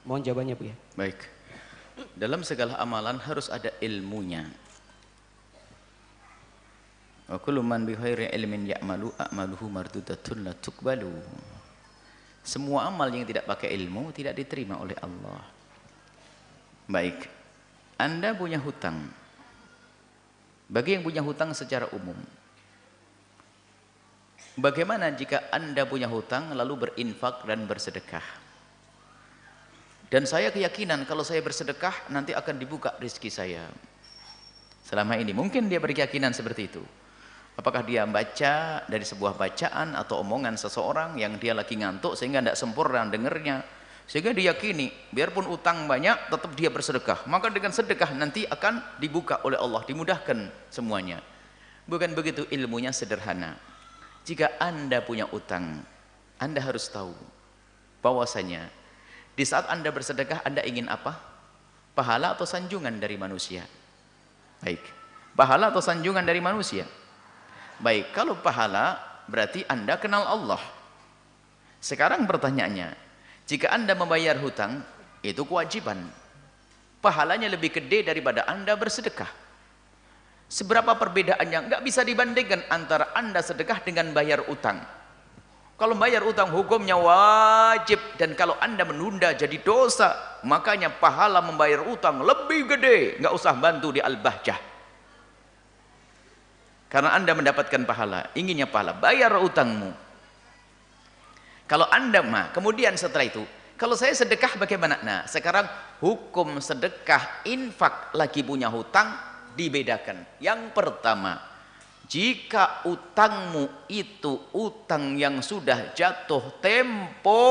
Mohon jawabannya Bu ya. Baik. Dalam segala amalan harus ada ilmunya. Wa kullu man bi ghairi ilmin ya'malu a'maluhu mardudatun la tuqbalu. Semua amal yang tidak pakai ilmu tidak diterima oleh Allah. Baik. Anda punya hutang. Bagi yang punya hutang secara umum, bagaimana jika Anda punya hutang lalu berinfak dan bersedekah? Dan saya keyakinan kalau saya bersedekah nanti akan dibuka rezeki saya. Selama ini mungkin dia berkeyakinan seperti itu. Apakah dia baca dari sebuah bacaan atau omongan seseorang yang dia lagi ngantuk sehingga tidak sempurna dengernya, sehingga diyakini biarpun utang banyak tetap dia bersedekah, maka dengan sedekah nanti akan dibuka oleh Allah, dimudahkan semuanya. Bukan begitu, ilmunya sederhana. Jika Anda punya utang, Anda harus tahu bahwasanya di saat Anda bersedekah Anda ingin apa? Pahala atau sanjungan dari manusia? Baik, pahala atau sanjungan dari manusia? Baik, kalau pahala berarti Anda kenal Allah. Sekarang pertanyaannya, jika Anda membayar hutang, itu kewajiban. Pahalanya lebih gede daripada Anda bersedekah. Seberapa perbedaannya? Nggak bisa dibandingkan antara Anda sedekah dengan bayar utang. Kalau bayar utang hukumnya wajib, dan kalau Anda menunda jadi dosa. Makanya pahala membayar utang lebih gede. Nggak usah bantu di Al-Bahjah. Karena Anda mendapatkan pahala, inginnya pahala, bayar utangmu. Kalau Anda kemudian setelah itu, kalau saya sedekah bagaimana? Nah, sekarang hukum sedekah infak lagi punya hutang dibedakan. Yang pertama, jika utangmu itu utang yang sudah jatuh tempo,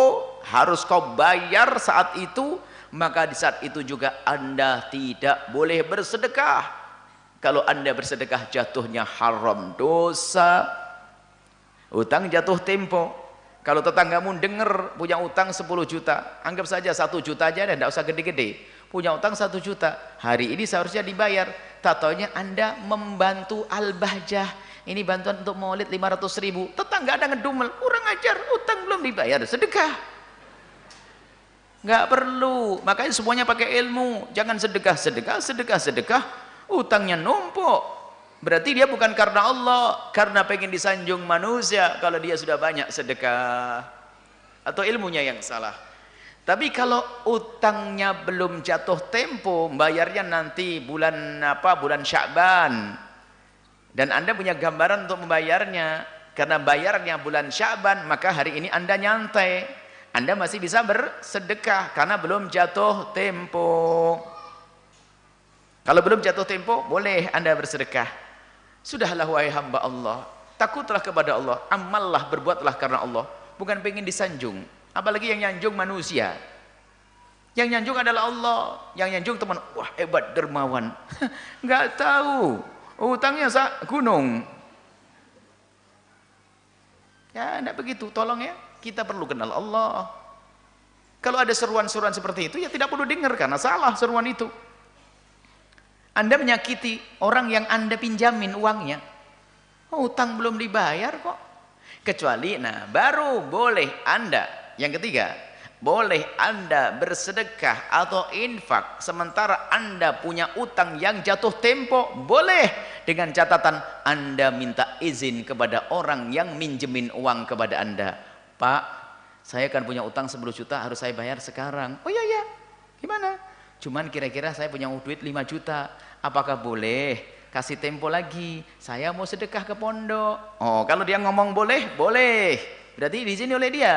harus kau bayar saat itu, maka di saat itu juga Anda tidak boleh bersedekah. Kalau Anda bersedekah jatuhnya haram, dosa. Utang jatuh tempo. Kalau tetanggamu dengar punya utang 10 juta, anggap saja 1 juta aja dan tidak usah gede-gede. Punya utang 1 juta, hari ini seharusnya dibayar. Tak taunya Anda membantu Al-Bahjah. Ini bantuan untuk maulid 500.000. Tetangga ada ngedumel, kurang ajar, utang belum dibayar, sedekah. Nggak perlu, makanya semuanya pakai ilmu. Jangan sedekah, sedekah. Utangnya numpuk, berarti dia bukan karena Allah, karena pengen disanjung manusia. Kalau dia sudah banyak sedekah, atau ilmunya yang salah. Tapi kalau utangnya belum jatuh tempo, bayarnya nanti bulan Sya'ban, dan Anda punya gambaran untuk membayarnya, karena bayarnya bulan Sya'ban, maka hari ini Anda nyantai, Anda masih bisa bersedekah karena belum jatuh tempo. Kalau belum jatuh tempo, boleh Anda bersedekah. Sudahlah wahai hamba Allah, takutlah kepada Allah, amallah, berbuatlah karena Allah, bukan pengen disanjung. Apalagi yang nyanjung manusia. Yang nyanjung adalah Allah. Yang nyanjung teman, wah hebat dermawan. Nggak tahu, utangnya gunung. Ya, enggak begitu, tolong ya. Kita perlu kenal Allah. Kalau ada seruan-seruan seperti itu, ya tidak perlu dengar, karena salah seruan itu. Anda menyakiti orang yang Anda pinjamin uangnya. Utang belum dibayar kok. Kecuali, baru boleh Anda. Yang ketiga, boleh Anda bersedekah atau infak sementara Anda punya utang yang jatuh tempo. Boleh, dengan catatan Anda minta izin kepada orang yang minjemin uang kepada Anda. Pak, saya kan punya utang 10 juta, harus saya bayar sekarang. Oh iya, gimana? Cuman kira-kira saya punya duit 5 juta. Apakah boleh kasih tempo lagi? Saya mau sedekah ke pondok. Oh, kalau dia ngomong boleh, boleh. Berarti diizini oleh dia.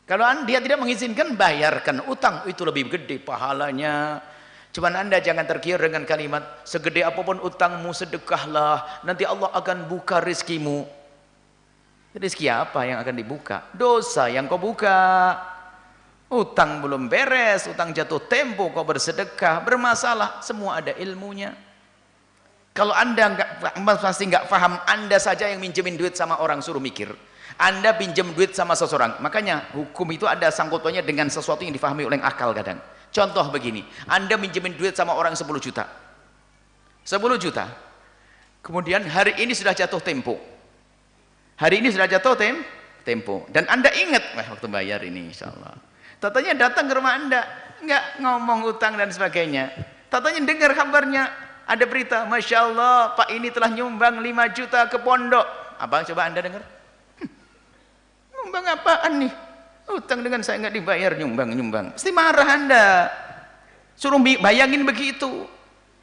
Kalau dia tidak mengizinkan, bayarkan utang, itu lebih gede pahalanya. Cuman Anda jangan tergiur dengan kalimat, segede apapun utangmu sedekahlah, nanti Allah akan buka rizkimu. Rizki apa yang akan dibuka? Dosa yang kau buka. Utang belum beres, utang jatuh tempo, kau bersedekah, bermasalah. Semua ada ilmunya. Kalau Anda pasti nggak paham, Anda saja yang minjemin duit sama orang, suruh mikir. Anda pinjam duit sama seseorang, makanya hukum itu ada sangkutannya dengan sesuatu yang difahami oleh akal kadang. Contoh begini, Anda minjemin duit sama orang 10 juta. 10 juta. Kemudian hari ini sudah jatuh tempo. Hari ini sudah jatuh tempo. Dan Anda ingat, waktu bayar ini insya Allah. Tatanya datang ke rumah Anda, enggak ngomong utang dan sebagainya. Tatanya dengar kabarnya, ada berita, Masya Allah, Pak ini telah nyumbang 5 juta ke pondok. Apa coba Anda dengar? Nyumbang apaan nih? Utang dengan saya enggak dibayar, nyumbang. Mesti marah Anda. Suruh bayangin begitu.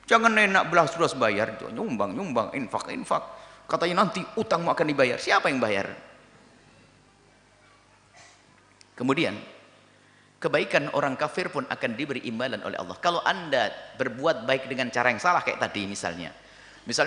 Jangan enak belas-belas bayar, nyumbang, infak. Katanya nanti utangmu akan dibayar. Siapa yang bayar? Kemudian kebaikan orang kafir pun akan diberi imbalan oleh Allah. Kalau Anda berbuat baik dengan cara yang salah kayak tadi misalnya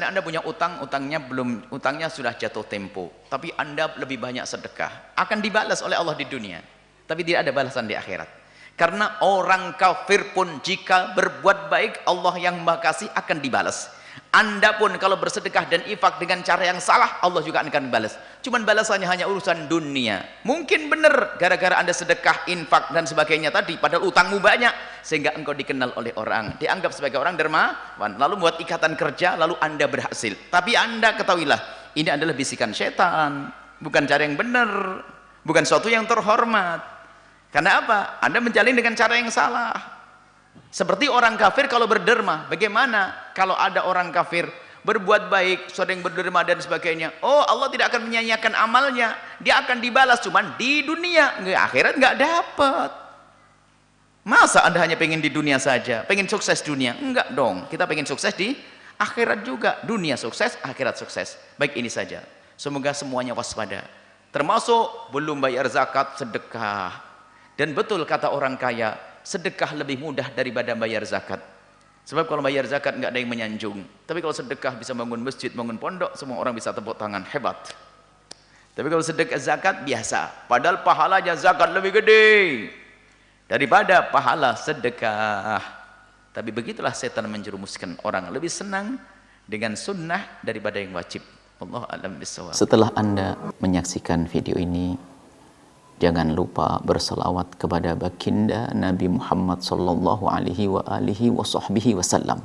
Anda punya utangnya sudah jatuh tempo, tapi Anda lebih banyak sedekah, akan dibalas oleh Allah di dunia, tapi tidak ada balasan di akhirat. Karena orang kafir pun jika berbuat baik, Allah yang Maha Kasih akan dibalas. Anda pun kalau bersedekah dan infak dengan cara yang salah, Allah juga akan balas. Cuman balasannya hanya urusan dunia. Mungkin benar gara-gara Anda sedekah, infak dan sebagainya tadi, padahal utangmu banyak, sehingga engkau dikenal oleh orang, dianggap sebagai orang dermawan, lalu buat ikatan kerja, lalu Anda berhasil. Tapi Anda ketahuilah, ini adalah bisikan setan, bukan cara yang benar, bukan suatu yang terhormat. Karena apa? Anda menjalin dengan cara yang salah. Seperti orang kafir kalau berderma, bagaimana kalau ada orang kafir berbuat baik, sering berderma dan sebagainya? Oh, Allah tidak akan menyanyiakan amalnya, dia akan dibalas cuman di dunia, akhirat nggak dapat. Masa Anda hanya pengen di dunia saja, pengen sukses dunia? Enggak dong, kita pengen sukses di akhirat juga. Dunia sukses, akhirat sukses. Baik, ini saja. Semoga semuanya waspada. Termasuk belum bayar zakat, sedekah. Dan betul kata orang kaya, sedekah lebih mudah daripada bayar zakat. Sebab kalau bayar zakat nggak ada yang menyanjung. Tapi kalau sedekah bisa bangun masjid, bangun pondok, semua orang bisa tepuk tangan, hebat. Tapi kalau sedekah zakat biasa. Padahal pahalanya zakat lebih gede daripada pahala sedekah. Tapi begitulah setan menjerumuskan orang, lebih senang dengan sunnah daripada yang wajib. Wallahu a'lam bishawab. Setelah Anda menyaksikan video ini, jangan lupa berselawat kepada baginda Nabi Muhammad sallallahu alaihi wa alihi wasallam.